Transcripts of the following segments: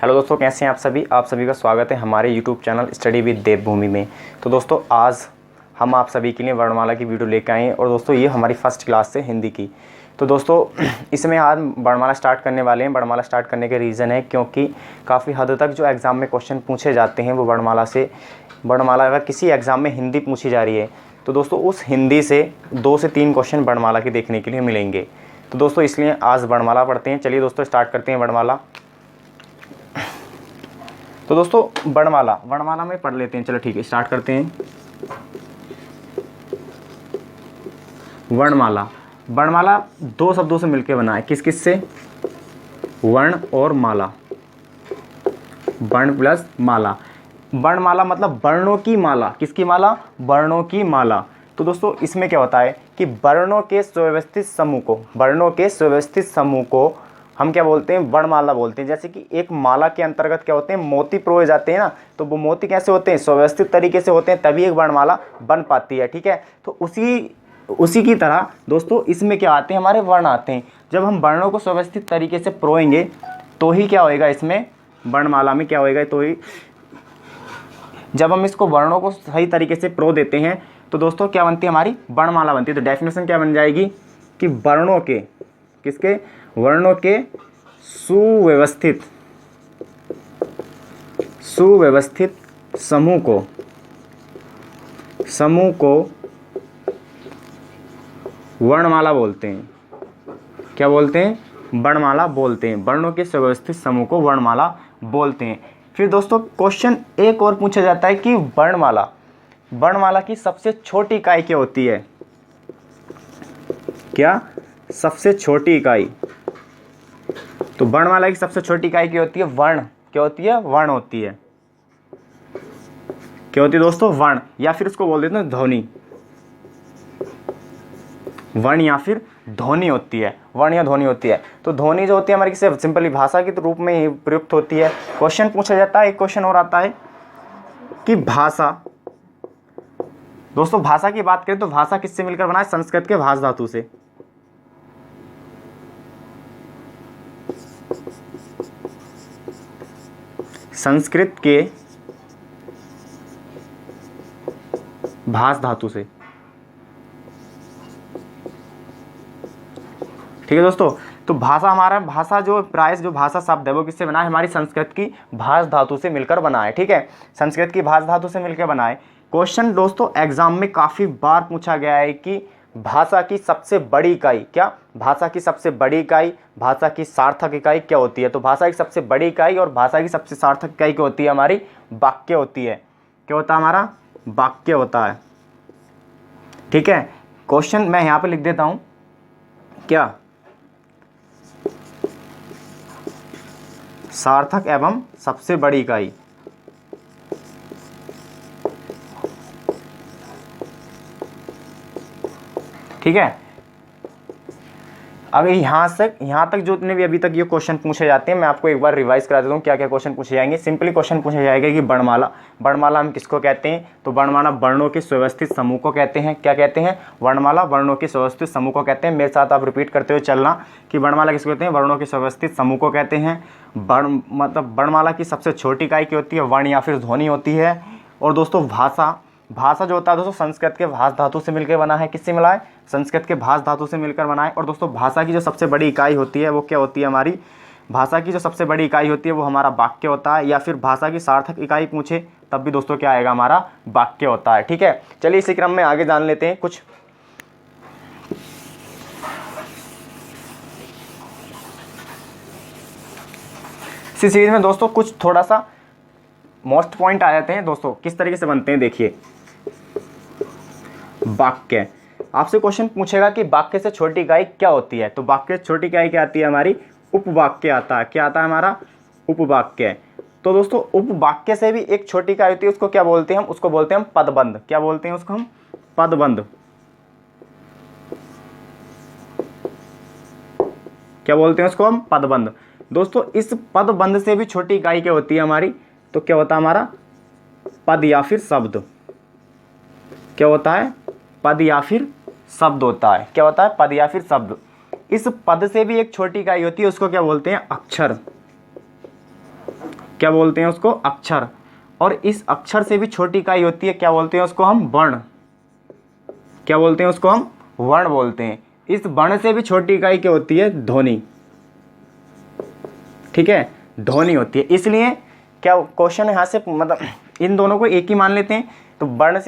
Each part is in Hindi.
हेलो दोस्तों, कैसे हैं आप सभी का स्वागत है हमारे यूट्यूब चैनल स्टडी विद देवभूमि में। तो दोस्तों आज हम आप सभी के लिए वर्णमाला की वीडियो लेकर आए हैं और दोस्तों ये हमारी फर्स्ट क्लास है हिंदी की। तो दोस्तों इसमें आज वर्णमाला स्टार्ट करने वाले हैं। वर्णमाला स्टार्ट करने के रीज़न है क्योंकि काफ़ी हद तक जो एग्ज़ाम में क्वेश्चन पूछे जाते हैं वो वर्णमाला अगर किसी एग्ज़ाम में हिंदी पूछी जा रही है तो दोस्तों उस हिंदी से 2 से 3 क्वेश्चन वर्णमाला के देखने के लिए मिलेंगे। तो दोस्तों इसलिए आज वर्णमाला पढ़ते हैं। चलिए दोस्तों स्टार्ट करते हैं वर्णमाला। तो दोस्तों वर्णमाला में पढ़ लेते हैं। चलो ठीक है, स्टार्ट करते हैं। वर्णमाला 2 शब्दों से मिलकर बना है। किस किस से? वर्ण और माला। वर्ण प्लस माला। वर्णमाला मतलब वर्णों की माला। किसकी माला? वर्णों की माला। तो दोस्तों इसमें क्या होता है कि वर्णों के सुव्यवस्थित समूह को हम क्या बोलते हैं? वर्णमाला बोलते हैं। जैसे कि एक माला के अंतर्गत क्या होते हैं? मोती पिरोए जाते हैं ना, तो वो मोती कैसे होते हैं? सुव्यवस्थित तरीके से होते हैं, तभी एक वर्णमाला बन पाती है। ठीक है, तो उसी की तरह दोस्तों इसमें क्या आते हैं? हमारे वर्ण आते हैं। जब हम वर्णों को सुव्यवस्थित तरीके से पिरोएंगे तो ही क्या होएगा? इसमें वर्णमाला में क्या होएगा? तो ही जब हम इसको वर्णों को सही तरीके से पिरो देते हैं तो दोस्तों क्या बनती है? हमारी वर्णमाला बनती है। तो डेफिनेशन क्या बन जाएगी कि वर्णों के किसके? वर्णों के सुव्यवस्थित समूह को वर्णमाला बोलते हैं। क्या बोलते हैं? वर्णमाला बोलते हैं। वर्णों के सुव्यवस्थित समूह को वर्णमाला बोलते हैं। फिर दोस्तों क्वेश्चन एक और पूछा जाता है कि वर्णमाला की सबसे छोटी इकाई क्या होती है? क्या? सबसे छोटी इकाई। तो वर्णमाला की सबसे छोटी इकाई क्या होती है? वर्ण। क्या होती है? वर्ण होती है। क्या होती है दोस्तों? वर्ण, या फिर उसको बोल देते हैं ध्वनि। वर्ण या फिर ध्वनि होती है। वर्ण या ध्वनि होती है। तो ध्वनि जो होती है हमारी किसी सिंपली भाषा के रूप में ही प्रयुक्त होती है। क्वेश्चन पूछा जाता है। एक क्वेश्चन और आता है कि भाषा। दोस्तों भाषा की बात करें तो भाषा किससे मिलकर बना है? संस्कृत के भाष धातु से। संस्कृत के भाष धातु से। ठीक है दोस्तों, तो भाषा जो भाषा शब्द है वो किससे बना है? हमारी संस्कृत की भाष धातु से मिलकर बना है। ठीक है, संस्कृत की भाष धातु से मिलकर बना है। क्वेश्चन दोस्तों एग्जाम में काफी बार पूछा गया है कि भाषा की सबसे बड़ी इकाई क्या? भाषा की सबसे बड़ी इकाई, भाषा की सार्थक इकाई क्या होती है? तो भाषा की सबसे बड़ी इकाई और भाषा की सबसे सार्थक इकाई क्या होती है? हमारी वाक्य होती है। क्या होता है? हमारा वाक्य होता है। ठीक है, क्वेश्चन मैं यहां पे लिख देता हूं। क्या? सार्थक एवं सबसे बड़ी इकाई। ठीक है, अब यहाँ तक जितने भी अभी तक ये क्वेश्चन पूछे जाते हैं मैं आपको एक बार रिवाइज करा देता हूँ क्या क्या क्वेश्चन पूछे जाएंगे। सिंपली क्वेश्चन पूछा जाएगा कि वर्णमाला हम किसको कहते हैं? तो वर्णमाला वर्णों के सुव्यवस्थित समूह को कहते हैं। क्या कहते हैं? वर्णमाला वर्णों के सुव्यवस्थित समूह को कहते हैं। मेरे साथ आप रिपीट करते हुए चलना कि वर्णमाला किसको कहते हैं? वर्णों के सुव्यवस्थित समूह को कहते हैं। वर्णमाला की सबसे छोटी इकाई क्या होती है? वर्ण या फिर ध्वनि होती है। और दोस्तों भाषा जो होता है दोस्तों संस्कृत के भाष धातु से मिलकर बना है। किससे मिला है? संस्कृत के भाष धातु से मिलकर बना है। और दोस्तों भाषा की जो सबसे बड़ी इकाई होती है वो क्या होती है? हमारी भाषा की जो सबसे बड़ी इकाई होती है वो हमारा वाक्य होता है। या फिर भाषा की सार्थक इकाई पूछे तब भी दोस्तों क्या आएगा? हमारा वाक्य होता है। ठीक है, चलिए इसी क्रम में आगे जान लेते हैं कुछ। इसी सीरीज में दोस्तों कुछ थोड़ा सा मोस्ट पॉइंट आ जाते हैं दोस्तों। किस तरीके से बनते हैं देखिए। वाक्य, आपसे क्वेश्चन पूछेगा कि वाक्य से छोटी इकाई क्या होती है? तो वाक्य से छोटी इकाई क्या आती है? हमारी उपवाक्य आता है। क्या आता है? हमारा उपवाक्य। तो दोस्तों उपवाक्य से भी एक छोटी इकाई होती है, उसको क्या बोलते हैं हम? उसको बोलते हैं हम पदबंध। क्या बोलते हैं उसको हम? पदबंध। क्या बोलते हैं उसको हम? पदबंध। दोस्तों इस पदबंध से भी छोटी इकाई क्या होती है हमारी? तो क्या होता है हमारा? पद या फिर शब्द। क्या होता है? पद या फिर शब्द होता है। क्या होता है? पद या फिर शब्द। इस पद से भी एक छोटी इकाई होती है, उसको क्या बोलते हैं? अक्षर। क्या बोलते हैं उसको, अक्षर। और इस अक्षर से भी छोटी इकाई होती है, क्या बोलते हैं उसको हम, वर्ण। क्या बोलते हैं उसको हम, वर्ण बोलते हैं। इस वर्ण से भी छोटी इकाई क्या होती है, ध्वनि। ठीक है, ध्वनि होती है। इसलिए क्या क्वेश्चन यहाँ से मतलब इन दोनों को एक ही मान लेते हैं। तो वर्ण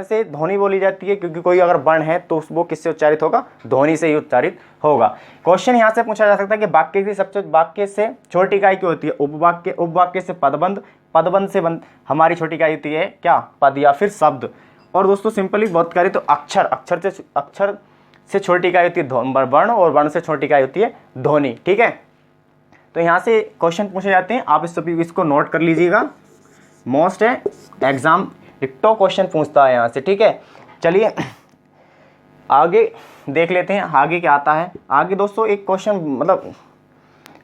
से ध्वनि बोली जाती है, क्योंकि कोई अगर वर्ण है तो वो किससे उच्चारित होगा, ध्वनि से ही उच्चारित होगा। क्वेश्चन यहाँ से पूछा जा सकता है कि वाक्य से छोटी इकाई क्या होती है, उपवाक्य। उपवाक्य से पदबंध, पदबंध से हमारी छोटी इकाई होती है क्या, पद या फिर शब्द। और दोस्तों सिंपली बात करें तो अक्षर, अक्षर से छोटी इकाई होती है वर्ण, और वर्ण से छोटी इकाई होती है ध्वनि। ठीक है, तो यहाँ से क्वेश्चन पूछे जाते हैं, आप इसको नोट कर लीजिएगा। मोस्ट है एग्जाम डिक्टो क्वेश्चन पूछता है यहाँ से। ठीक है, चलिए आगे देख लेते हैं आगे क्या आता है। आगे दोस्तों एक क्वेश्चन मतलब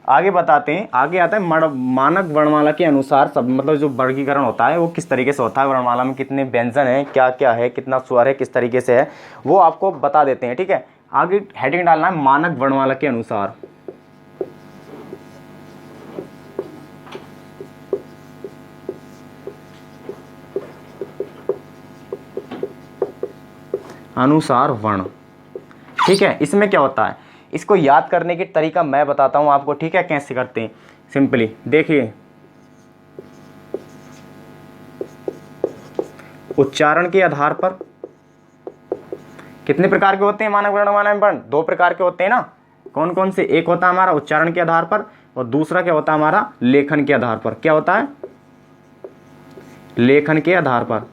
आगे बताते हैं। आगे आता है मानक वर्णमाला के अनुसार सब मतलब जो वर्गीकरण होता है वो किस तरीके से होता है, वर्णमाला में कितने व्यंजन हैं, क्या क्या है, कितना स्वर है, किस तरीके से है, वो आपको बता देते हैं। ठीक है, आगे हेडिंग डालना है मानक वर्णमाला के अनुसार। अनुसार वर्ण। ठीक है, इसमें क्या होता है, इसको याद करने की तरीका मैं बताता हूं आपको। ठीक है, कैसे करते हैं, सिंपली देखिए, उच्चारण के आधार पर कितने प्रकार के होते हैं मानक वर्णमाला में वर्ण, दो प्रकार के होते हैं ना। कौन कौन से, एक होता है हमारा उच्चारण के आधार पर, और दूसरा क्या होता है हमारा लेखन के आधार पर। क्या होता है, लेखन के आधार पर।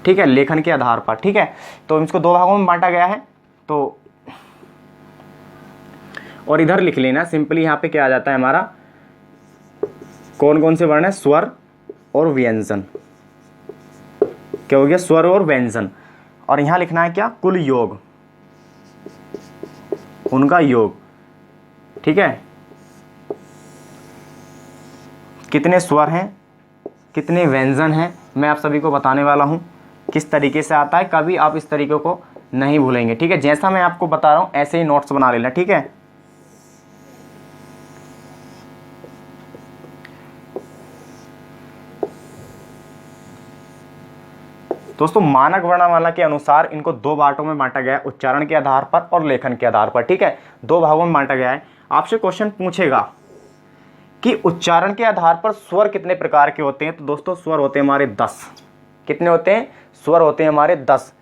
ठीक है, लेखन के आधार पर। ठीक है, तो इसको दो भागों में बांटा गया है। तो और इधर लिख लेना सिंपली, यहाँ पे क्या आ जाता है हमारा, कौन कौन से वर्ण है, स्वर और व्यंजन। क्या हो गया, स्वर और व्यंजन। और यहाँ लिखना है क्या, कुल योग, उनका योग। ठीक है, कितने स्वर हैं, कितने व्यंजन हैं, मैं आप सभी को बताने वाला हूँ किस तरीके से आता है। कभी आप इस तरीके को नहीं भूलेंगे। ठीक है, जैसा मैं आपको बता रहा हूँ ऐसे ही नोट्स बना लेना। ठीक है, दोस्तों मानक वर्णमाला के अनुसार इनको दो बांटों में बांटा गया है, उच्चारण के आधार पर और लेखन के आधार पर। ठीक है, दो भागों में बांटा गया है। आपसे क्वेश्चन पूछेगा कि उच्चारण के आधार पर स्वर कितने प्रकार के होते हैं, तो दोस्तों स्वर होते हैं हमारे 10। कितने होते हैं, स्वर होते हैं हमारे 10।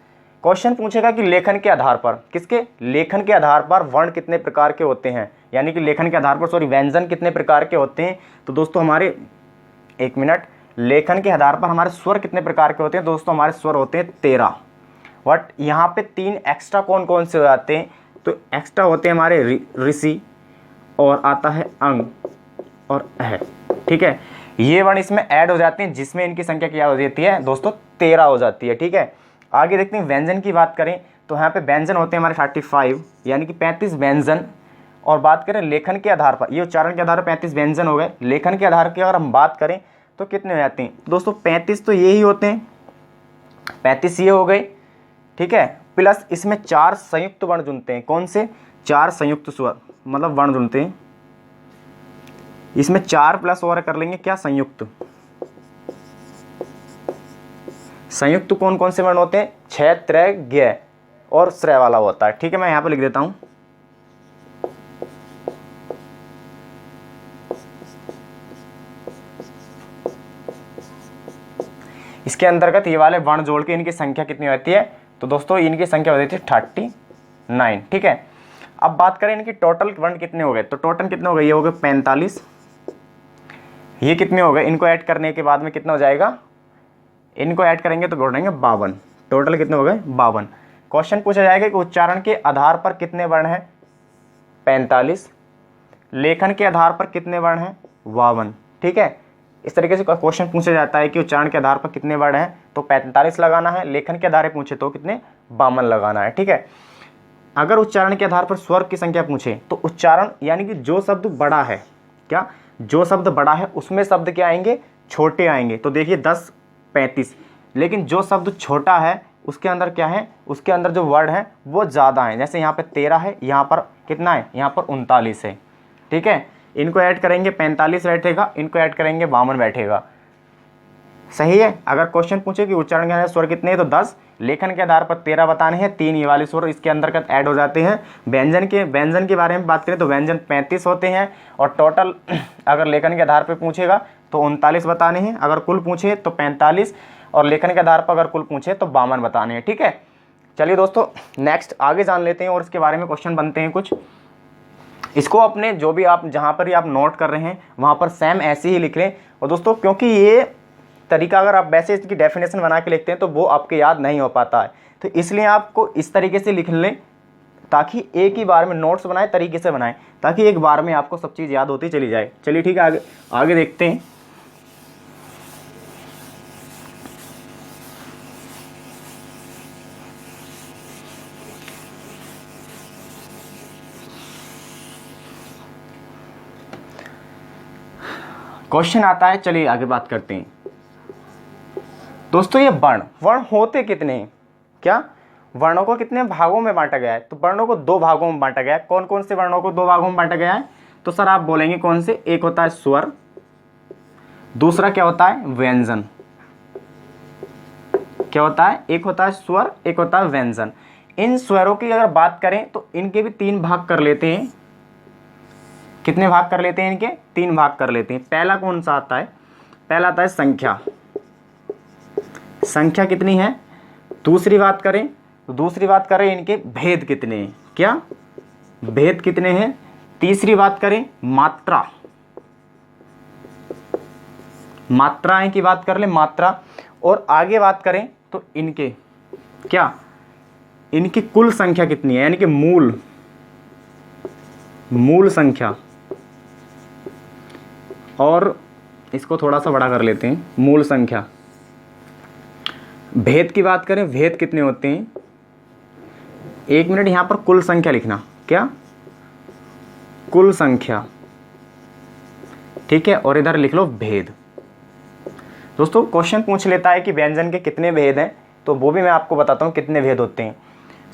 क्वेश्चन पूछेगा कि लेखन के आधार पर, किसके, लेखन के आधार पर वर्ण कितने प्रकार के होते हैं, यानी कि लेखन के आधार पर सॉरी व्यंजन कितने प्रकार के होते हैं। तो दोस्तों हमारे, एक मिनट, लेखन के आधार पर हमारे स्वर कितने प्रकार के होते हैं, दोस्तों हमारे स्वर होते हैं 13। बट यहाँ पे 3 एक्स्ट्रा कौन कौन से हो जाते हैं, तो एक्स्ट्रा होते हैं हमारे ऋषि, और आता है अंग और अह। ठीक है, ये वर्ण इसमें ऐड हो जाते हैं, जिसमें इनकी संख्या क्या हो जाती है दोस्तों, 13 हो जाती है। ठीक है, आगे देखते हैं व्यंजन की बात करें तो यहाँ पे व्यंजन होते हैं हमारे 35, यानी कि 35 व्यंजन। और बात करें लेखन के आधार पर, ये उच्चारण के आधार पर 35 व्यंजन हो गए। लेखन के आधार की अगर हम बात करें तो कितने हो जाते हैं दोस्तों, 35 तो ये ही होते हैं, 35 ये हो गए। ठीक है, प्लस इसमें 4 संयुक्त वर्ण जुड़ते हैं। कौन से, 4 संयुक्त स्वर मतलब वर्ण जुड़ते हैं। इसमें 4 प्लस और कर लेंगे क्या, संयुक्त। संयुक्त कौन कौन से वर्ण होते हैं, क्षय, त्रय, ज्ञ और श्रय वाला होता है। ठीक है, मैं यहाँ पे लिख देता हूं, इसके अंतर्गत ये वाले वर्ण जोड़ के इनकी संख्या कितनी होती है, तो दोस्तों इनकी संख्या हो जाती है 39। ठीक है, अब बात करें इनकी टोटल वर्ण कितने हो गए, तो टोटल कितने हो गए, ये हो गए 45। ये कितने हो गए, इनको ऐड करने के बाद में कितना हो जाएगा, इनको ऐड करेंगे तो बढ़ेंगे 52। टोटल कितने हो गए, 52। क्वेश्चन पूछा जाएगा कि उच्चारण के आधार पर कितने वर्ण हैं, 45। लेखन के आधार पर कितने वर्ण हैं, 52। ठीक है, इस तरीके से क्वेश्चन पूछा जाता है कि उच्चारण के आधार पर कितने वर्ण हैं, तो 45 लगाना है। लेखन के आधार पर पूछे तो कितने, 52 लगाना है। ठीक है, अगर उच्चारण के आधार पर स्वर की संख्या पूछे तो उच्चारण यानी कि जो शब्द बड़ा है, क्या, जो शब्द बड़ा है उसमें शब्द क्या आएंगे, छोटे आएंगे। तो देखिए 10, 35, लेकिन जो शब्द छोटा है उसके अंदर क्या है, उसके अंदर जो वर्ड है वो ज़्यादा है। जैसे यहाँ पे 13 है, यहाँ पर कितना है, यहाँ पर 39 है। ठीक है, इनको ऐड करेंगे 45 बैठेगा, इनको ऐड करेंगे 52 बैठेगा। सही है। अगर क्वेश्चन पूछे कि उच्चारण के आधार स्वर कितने हैं तो 10, लेखन के आधार पर 13 बताने हैं, 3 ये वाले स्वर इसके अंतर्गत ऐड हो जाते हैं। व्यंजन के बारे में बात करें तो व्यंजन 35 होते हैं और टोटल अगर लेखन के आधार पर पूछेगा तो 39 बताने हैं, अगर कुल पूछे तो 45 और लेखन के आधार पर अगर कुल पूछे तो 52 बताने हैं। ठीक है, चलिए दोस्तों नेक्स्ट आगे जान लेते हैं और इसके बारे में क्वेश्चन बनते हैं कुछ। इसको अपने जो भी आप जहाँ पर ही आप नोट कर रहे हैं वहाँ पर सेम ऐसे ही लिख लें। और दोस्तों क्योंकि ये तरीका अगर आप वैसे इसकी डेफिनेशन बना के लिखते हैं तो वो आपके याद नहीं हो पाता है, तो इसलिए आपको इस तरीके से लिख लें ताकि एक ही बार में नोट्स बनाए तरीके से बनाएं, ताकि एक बार में आपको सब चीज़ याद होती चली जाए। चलिए ठीक है, आगे आगे देखते हैं। क्वेश्चन आता है, चलिए आगे बात करते हैं। दोस्तों ये वर्ण होते कितने हैं? क्या वर्णों को कितने भागों में बांटा गया है? तो वर्णों को 2 भागों में बांटा गया है। कौन कौन से वर्णों को 2 भागों में बांटा गया है? तो सर आप बोलेंगे कौन से? एक होता है स्वर, दूसरा क्या होता है? व्यंजन। क्या होता है? एक होता है स्वर, एक होता है व्यंजन। इन स्वरों की अगर बात करें तो इनके भी 3 भाग कर लेते हैं। कितने भाग कर लेते हैं इनके? 3 भाग कर लेते हैं। पहला कौन सा आता है? पहला आता है संख्या। संख्या कितनी है? दूसरी बात करें तो दूसरी बात करें इनके भेद कितने हैं? क्या भेद कितने हैं? तीसरी बात करें मात्रा, मात्राएं की बात कर ले, मात्रा। और आगे बात करें तो इनके क्या, इनकी कुल संख्या कितनी है, यानी कि मूल संख्या। और इसको थोड़ा सा बड़ा कर लेते हैं, मूल संख्या। भेद की बात करें, भेद कितने होते हैं? 1 मिनट, यहां पर कुल संख्या लिखना। क्या? कुल संख्या। ठीक है, और इधर लिख लो भेद। दोस्तों क्वेश्चन पूछ लेता है कि व्यंजन के कितने भेद हैं, तो वो भी मैं आपको बताता हूं कितने भेद होते हैं।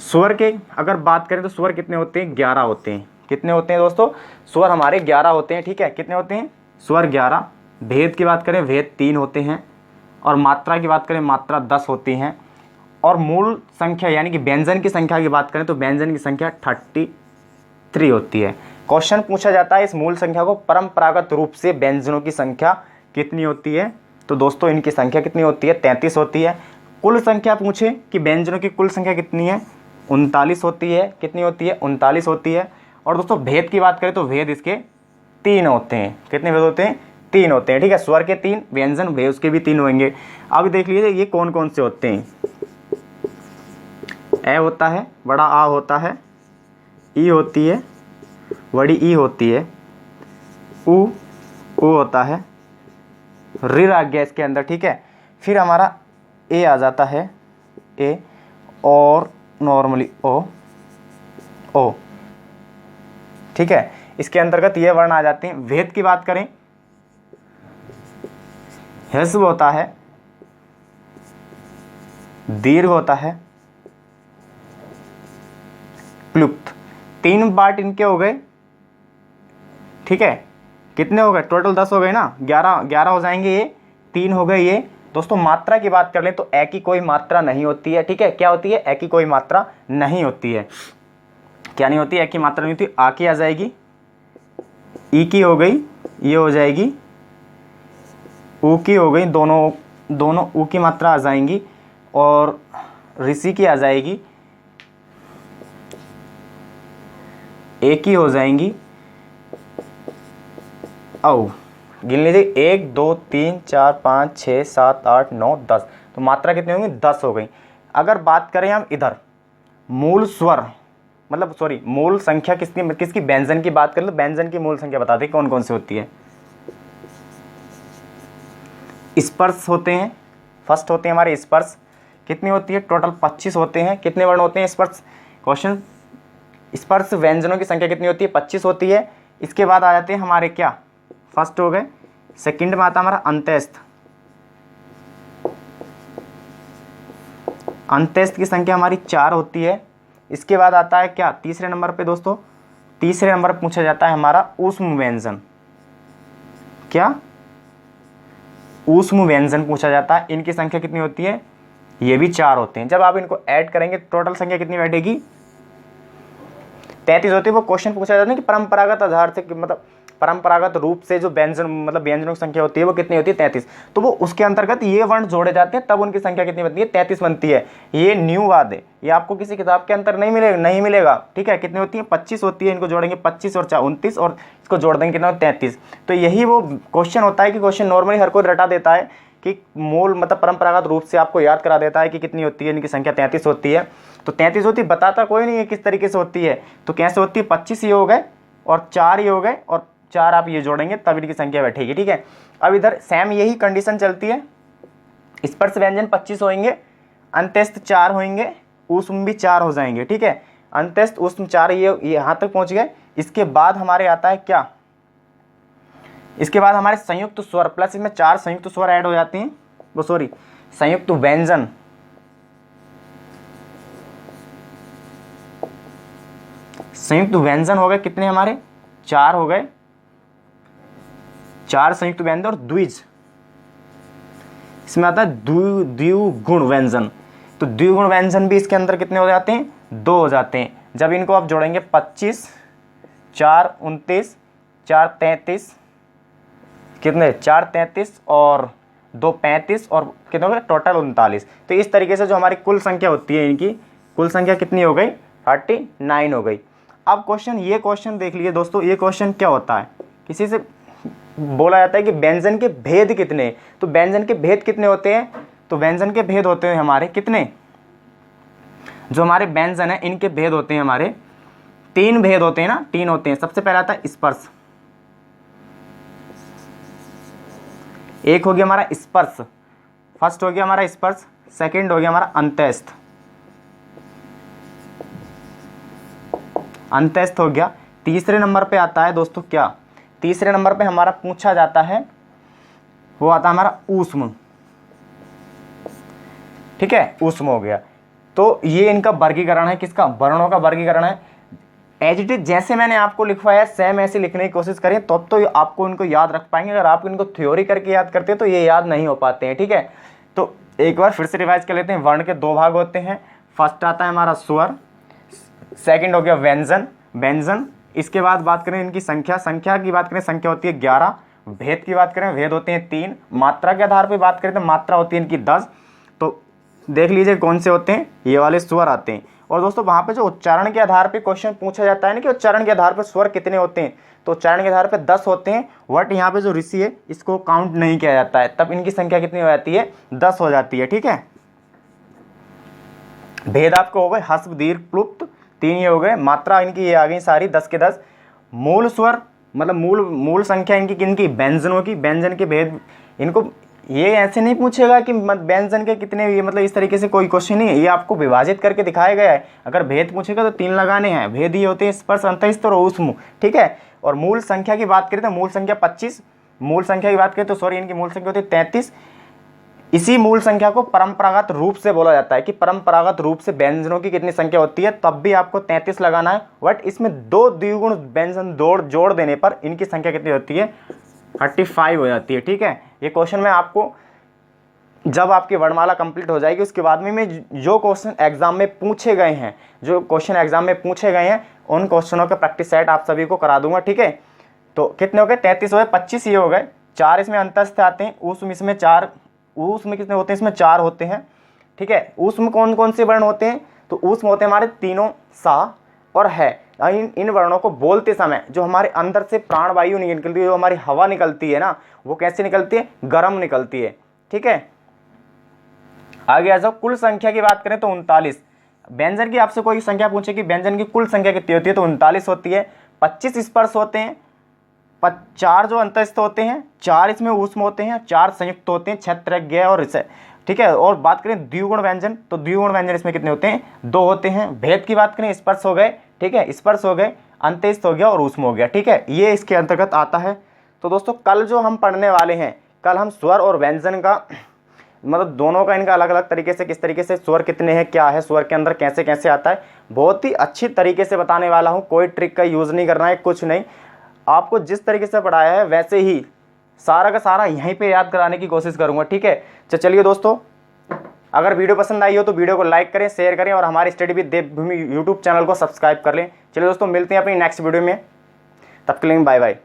स्वर के अगर बात करें तो स्वर कितने होते हैं? 11 होते हैं। कितने होते हैं दोस्तों? स्वर हमारे 11 होते हैं। ठीक है, कितने होते हैं? स्वर 11। भेद की बात करें, भेद 3 होते हैं। और मात्रा की बात करें, मात्रा 10 होती हैं। और मूल संख्या यानी कि व्यंजन की संख्या की बात करें तो व्यंजन की संख्या 33 होती है। क्वेश्चन पूछा जाता है इस मूल संख्या को परंपरागत रूप से व्यंजनों की संख्या कितनी होती है? तो दोस्तों इनकी संख्या कितनी होती है? 33 होती है। कुल संख्या पूछे कि व्यंजनों की कुल संख्या कितनी है? 39 होती है। कितनी होती है? 39 होती है। और दोस्तों भेद की बात करें तो भेद इसके 3 होते हैं। कितने भेद होते हैं? 3 होते हैं। ठीक है, स्वर के 3, व्यंजन भेद उसके भी 3 होंगे। अब देख लीजिए ये कौन कौन से होते हैं। ए होता है, बड़ा आ होता है, ई होती है, बड़ी ई होती है, ऊ होता है, ऋ आ गया इसके अंदर। ठीक है, फिर हमारा ए आ जाता है, ए, और नॉर्मली ओ। ठीक है, इसके अंतर्गत ये वर्ण आ जाते हैं। भेद की बात करें, ह्रस्व होता है, दीर्घ होता है, क्लुप्त। 3 पार्ट इनके हो गए। ठीक है, कितने हो गए? टोटल 10 हो गए ना, 11 हो जाएंगे। ये 3 हो गए ये। दोस्तों मात्रा की बात कर लें तो ए की कोई मात्रा नहीं होती है। ठीक है, क्या होती है? ए की कोई मात्रा नहीं होती है। क्या नहीं होती? ए की मात्रा नहीं होती। आ की आ जाएगी, ई की हो गई, ये हो जाएगी, ऊ की हो गई, दोनों ऊ की मात्रा आ जाएंगी, और ऋषि की आ जाएगी, ए की हो जाएंगी, औ गिन लीजिए 1 2 3 4 5 6 7 8 9 10। तो मात्रा कितनी होंगी? 10 हो गई। अगर बात करें हम इधर मूल स्वर, मतलब सॉरी मूल संख्या किसकी व्यंजन की बात करें तो व्यंजन की मूल संख्या बता दें कौन कौन सी होती है। स्पर्श होते हैं, फर्स्ट होते हैं हमारे स्पर्श। कितनी होती है? टोटल 25 होते हैं। कितने वर्ण होते हैं स्पर्श? क्वेश्चन, स्पर्श व्यंजनों की संख्या कितनी होती है? 25 होती है। इसके बाद आ जाते हैं हमारे क्या, फर्स्ट हो गए। सेकंड में आता हमारा अंत्यस्थ। अंत्यस्थ की संख्या हमारी 4 होती है। इसके बाद आता है क्या, तीसरे नंबर पे दोस्तों, तीसरे नंबर पूछा जाता है हमारा ऊष्म व्यंजन। क्या, ऊष्म व्यंजन पूछा जाता है। इनकी संख्या कितनी होती है, ये भी 4 होते हैं। जब आप इनको ऐड करेंगे टोटल संख्या कितनी बैठेगी, 33 होती है। वो क्वेश्चन पूछा जाता है कि परंपरागत आधार से मतलब परंपरागत रूप से जो व्यंजन मतलब व्यंजनों की संख्या होती है वो कितनी होती है, 33। तो वो उसके अंतर्गत ये वर्ण जोड़े जाते हैं, तब उनकी संख्या कितनी बनती है, 33 बनती है। ये न्यू वाद है, ये आपको किसी किताब के अंतर नहीं मिलेगा। ठीक है, कितनी होती है, 25 होती है। इनको जोड़ेंगे 25 और 4 29 और इसको जोड़ देंगे कितना, 33। तो यही वो क्वेश्चन होता है कि क्वेश्चन नॉर्मली हर कोई रटा देता है कि मूल मतलब परंपरागत रूप से आपको याद करा देता है कि कितनी होती है, इनकी संख्या 33 होती है। तो 33 होती है, बताता कोई नहीं है किस तरीके से होती है। तो कैसे होती है, 25 ये हो गए और 4 ये हो गए और 4 आप ये जोड़ेंगे तब इनकी संख्या बैठेगी। ठीक है, अब इधर सेम यही कंडीशन चलती है। स्पर्श व्यंजन 25 होंगे, अंत्यस्थ 4 होंगे, ऊष्म भी 4 हो जाएंगे। ठीक है, अंत्यस्थ ऊष्म 4 ये यहाँ तक पहुँच गए। इसके बाद हमारे आता है क्या, इसके बाद हमारे संयुक्त स्वर प्लस इसमें 4 संयुक्त स्वर ऐड हो जाते हैं, वो सॉरी संयुक्त व्यंजन, संयुक्त व्यंजन हो गए कितने हमारे, 4 हो गए, 4 संयुक्त व्यंजन और द्विज, इसमें आता है द्विगुण व्यंजन। तो द्विगुण व्यंजन भी इसके अंदर कितने हो जाते हैं, 2 हो जाते हैं। जब इनको आप जोड़ेंगे 25 4 29 4 33 कितने, 4 33 और 2 35 और कितने हो गए, टोटल 39। तो इस तरीके से जो हमारी कुल संख्या होती है, इनकी कुल संख्या कितनी हो गई, 39 हो गई। अब क्वेश्चन, ये क्वेश्चन देख लीजिए दोस्तों, ये क्वेश्चन क्या होता है, किसी से बोला जाता है कि व्यंजन के भेद कितने। तो व्यंजन के भेद कितने होते हैं, तो व्यंजन के भेद होते हैं हमारे कितने, जो हमारे व्यंजन है इनके भेद होते हैं हमारे 3 भेद होते हैं ना, 3 होते हैं। सबसे पहला आता है स्पर्श, एक हो गया हमारा स्पर्श, फर्स्ट हो गया हमारा स्पर्श, सेकंड हो गया हमारा अंत्यस्थ, अंत्यस्थ हो गया। तीसरे नंबर पे आता है दोस्तों क्या, तीसरे नंबर पे हमारा पूछा जाता है, वो आता है हमारा ऊष्म। ठीक है, ऊष्म हो गया। तो ये इनका वर्गीकरण है, किसका, वर्णों का वर्गीकरण है। एज इट इज जैसे मैंने आपको लिखवाया सेम ऐसे लिखने की कोशिश करें, तब तो आपको इनको याद रख पाएंगे। अगर आप इनको थ्योरी करके याद करते हैं तो ये याद नहीं हो पाते हैं। ठीक है, तो एक बार फिर से रिवाइज कर लेते हैं। वर्ण के 2 भाग होते हैं, फर्स्ट आता है हमारा स्वर, सेकंड हो गया व्यंजन, व्यंजन। इसके बाद बात करें इनकी संख्या, संख्या की बात करें संख्या होती है 11, भेद की बात करें भेद होते हैं 3, मात्रा के आधार पर बात करें तो मात्रा होती है इनकी 10। तो देख लीजिए कौन से होते हैं, ये वाले स्वर आते हैं। और दोस्तों वहाँ पे जो उच्चारण के आधार पे क्वेश्चन पूछा जाता है ना कि उच्चारण के आधार पर स्वर कितने होते हैं, तो उच्चारण के आधार पे 10 होते हैं। बट यहाँ पे जो ऋषि है इसको काउंट नहीं किया जाता है, तब इनकी संख्या कितनी हो जाती है, 10 हो जाती है। ठीक है, भेद आपको हो गए हस्व दीर्घ प्लुप्त, 3 ये हो गए। मात्रा इनकी ये आ गई सारी 10 के 10। मूल स्वर मतलब मूल संख्या इनकी व्यंजनों की, व्यंजन के भेद इनको ये ऐसे नहीं पूछेगा कि व्यंजन के कितने, ये मतलब इस तरीके से कोई क्वेश्चन नहीं है, ये आपको विभाजित करके दिखाया गया है। अगर भेद पूछेगा तो 3 लगाने हैं, भेद ही होते हैं स्पर्श अंतस्थ और ऊष्म। ठीक है, और मूल संख्या की बात करें तो मूल संख्या 25, मूल संख्या की बात करें तो सॉरी इनकी मूल संख्या होती है 33। इसी मूल संख्या को परंपरागत रूप से बोला जाता है कि परंपरागत रूप से व्यंजनों की कितनी संख्या होती है, तब भी आपको 33 लगाना है। बट इसमें 2 द्विगुण व्यंजन जोड़ देने पर इनकी संख्या कितनी होती है, 35 हो जाती है। ठीक है, ये क्वेश्चन मैं आपको जब आपकी वर्णमाला कंप्लीट हो जाएगी उसके बाद में जो क्वेश्चन एग्जाम में पूछे गए हैं, जो क्वेश्चन एग्जाम में पूछे गए हैं उन क्वेश्चनों का प्रैक्टिस सेट आप सभी को करा दूंगा। ठीक है, तो कितने हो गए, 33 हो गए, 25 ये हो गए, 4 इसमें अंतस्थ आते हैं, ऊष्म इसमें 4, ऊष्म कितने होते हैं, इसमें 4 होते हैं। ठीक है, ऊष्म कौन कौन से वर्ण होते हैं, तो ऊष्म होते हैं हमारे तीनों, सा और है। इन वर्णों को बोलते समय जो हमारे अंदर से प्राणवायु निकलती है, जो हमारी हवा निकलती है ना, वो कैसे निकलती है, गर्म निकलती है। ठीक है, आगे आ जाओ। कुल संख्या की बात करें तो 39। व्यंजन की आपसे कोई संख्या पूछे कि व्यंजन की कुल संख्या कितनी होती है, तो 39 होती है। 25 स्पर्श होते हैं, 4 जो अंतस्थ होते हैं, 4 इसमें ऊष्म होते हैं, 4 संयुक्त होते हैं, क्षत्रज्ञ और ऋषय। ठीक है, और बात करें द्विगुण व्यंजन, तो द्विगुण व्यंजन इसमें कितने होते हैं, 2 होते हैं। भेद की बात करें स्पर्श हो गए, ठीक है, स्पर्श हो गए, अंत्यस्थ हो गया और ऊष्म हो गया। ठीक है, ये इसके अंतर्गत आता है। तो दोस्तों कल जो हम पढ़ने वाले हैं, कल हम स्वर और व्यंजन का मतलब दोनों का इनका अलग अलग तरीके से, किस तरीके से स्वर कितने हैं, क्या है स्वर के अंदर, कैसे कैसे आता है, बहुत ही अच्छी तरीके से बताने वाला हूँ। कोई ट्रिक का यूज़ नहीं करना है, कुछ नहीं, आपको जिस तरीके से पढ़ाया है वैसे ही सारा का सारा यहीं पे याद कराने की कोशिश करूँगा, ठीक है। चलिए दोस्तों, अगर वीडियो पसंद आई हो तो वीडियो को लाइक करें, शेयर करें और हमारे study with Devbhoomi YouTube channel को सब्सक्राइब कर लें। चलिए दोस्तों, मिलते हैं अपनी नेक्स्ट वीडियो में, तब के लिए बाय बाय।